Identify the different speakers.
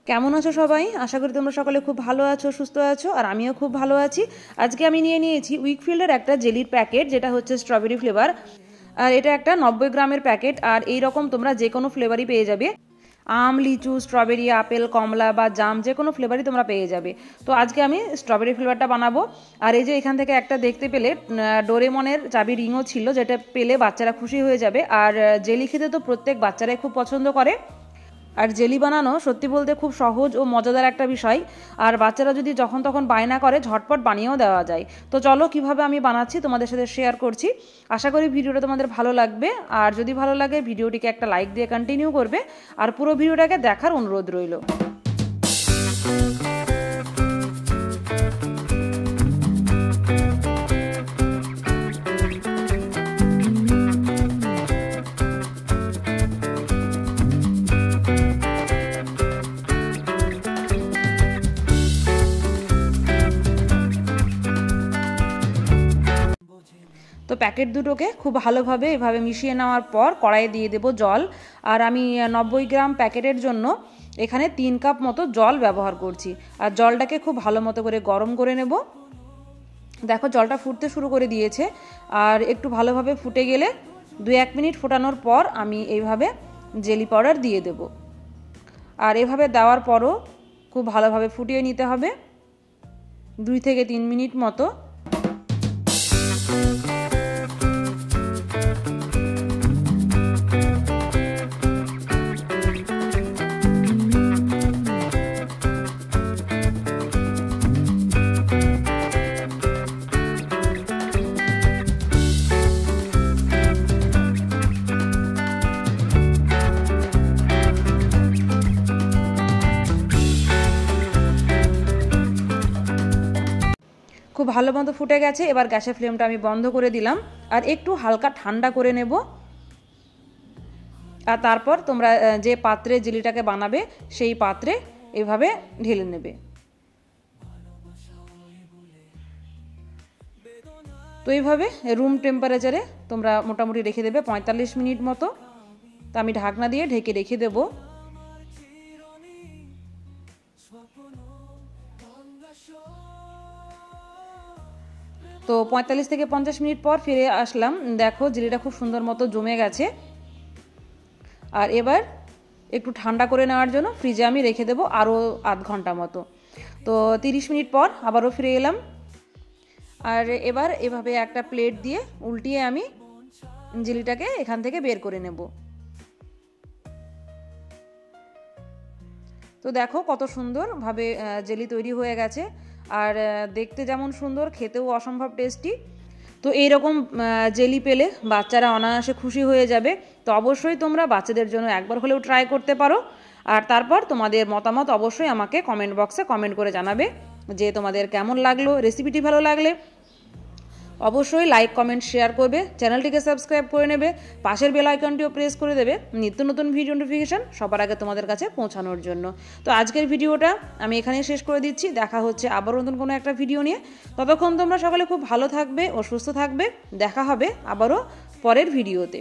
Speaker 1: কেমন আছো সবাই? আশা করি তোমরা সকলে খুব ভালো আছো, সুস্থ আছো, আর আমিও খুব ভালো আছি। আজকে আমি নিয়ে নিয়েছি উইকফিল্ডের একটা জেলির প্যাকেট, যেটা হচ্ছে স্ট্রবেরি ফ্লেভার। আর এটা একটা 90 গ্রামের প্যাকেট, আর এই রকম তোমরা যে কোনো ফ্লেভারই পেয়ে যাবে। আম, লিচু, স্ট্রবেরি, আপেল, কমলা বা জাম, যে কোনো ফ্লেভারই তোমরা পেয়ে যাবে। তো আজকে আমি স্ট্রবেরি ফ্লেভারটা বানাবো। আর এই যে এখান থেকে একটা দেখতে পেলে ডোরেমনের চাবি রিংও ছিল, যেটা পেলে বাচ্চারা খুশি হয়ে যাবে। আর জেলি খেতে তো প্রত্যেক বাচ্চারাই খুব পছন্দ করে। আর জেলি বানানো সত্যি বলতে খুব সহজ ও মজাদার একটা বিষয়। আর বাচ্চারা যদি যখন তখন বায়না করে, ঝটপট বানিয়েও দেওয়া যায়। তো চলো কিভাবে আমি বানাচ্ছি তোমাদের সাথে শেয়ার করছি। আশা করি ভিডিওটা তোমাদের ভালো লাগবে। আর যদি ভালো লাগে ভিডিওটিকে একটা লাইক দিয়ে কন্টিনিউ করবে, আর পুরো ভিডিওটাকে দেখার অনুরোধ রইল। তো প্যাকেট দুটোকে খুব ভালোভাবে এভাবে মিশিয়ে নেওয়ার পর কড়াইয়ে দিয়ে দেব জল। আর আমি 90 গ্রাম প্যাকেটের জন্য এখানে 3 কাপ মতো জল ব্যবহার করছি। আর জলটাকে খুব ভালো মতো করে গরম করে নেব। দেখো জলটা ফুটতে শুরু করে দিয়েছে। আর একটু ভালোভাবে ফুটে গেলে 2-1 মিনিট ফোটানোর পর আমি এইভাবে জেলি পাউডার দিয়ে দেব। আর এভাবে দেওয়ার পরও খুব ভালোভাবে ফুটিয়ে নিতে হবে 2 থেকে 3 মিনিট মতো। খুব ভালো মতো ফুটে গেছে। এবার গ্যাসের ফ্লেমটা আমি বন্ধ করে দিলাম আর একটু হালকা ঠান্ডা করে নেব। আর তারপর তোমরা যে পাত্রে জেলিটাকে বানাবে সেই পাত্রে এভাবে ঢেলে নেবে। তো এইভাবে রুম টেম্পারেচারে তোমরা মোটামুটি রেখে দেবে 45 মিনিট মতো। তো আমি ঢাকনা দিয়ে ঢেকে রেখে দেবো। তো 45 থেকে 50 মিনিট পর ফিরে আসলাম। দেখো জেলিটা খুব সুন্দর মতো জমে গেছে। আর এবার একটু ঠান্ডা করে নেওয়ার জন্য ফ্রিজে আমি রেখে দেবো আরও আধ ঘন্টা মতো। তো 30 মিনিট পর আবারও ফিরে এলাম। আর এবার এভাবে একটা প্লেট দিয়ে উল্টিয়ে আমি জেলিটাকে এখান থেকে বের করে নেব। তো দেখো কত সুন্দরভাবে জেলি তৈরি হয়ে গেছে। আর দেখতে যেমন সুন্দর, খেতেও অসম্ভব টেস্টি। তো এইরকম জেলি পেলে বাচ্চারা অনায়াসে খুশি হয়ে যাবে। তো অবশ্যই তোমরা বাচ্চাদের জন্য একবার হলেও ট্রাই করতে পারো। আর তারপর তোমাদের মতামত অবশ্যই আমাকে কমেন্ট বক্সে কমেন্ট করে জানাবে যে তোমাদের কেমন লাগলো। রেসিপিটি ভালো লাগলে অবশ্যই লাইক, কমেন্ট, শেয়ার করবে। চ্যানেলটিকে সাবস্ক্রাইব করে নেবে। পাশের বেল আইকনটিও প্রেস করে দেবে নিত্য নতুন ভিডিও নোটিফিকেশান সবার আগে তোমাদের কাছে পৌঁছানোর জন্য। তো আজকের ভিডিওটা আমি এখানেই শেষ করে দিচ্ছি। দেখা হচ্ছে আবার নতুন কোনো একটা ভিডিও নিয়ে। ততক্ষণ তোমরা সকলে খুব ভালো থাকবে ও সুস্থ থাকবে। দেখা হবে আবারও পরের ভিডিওতে।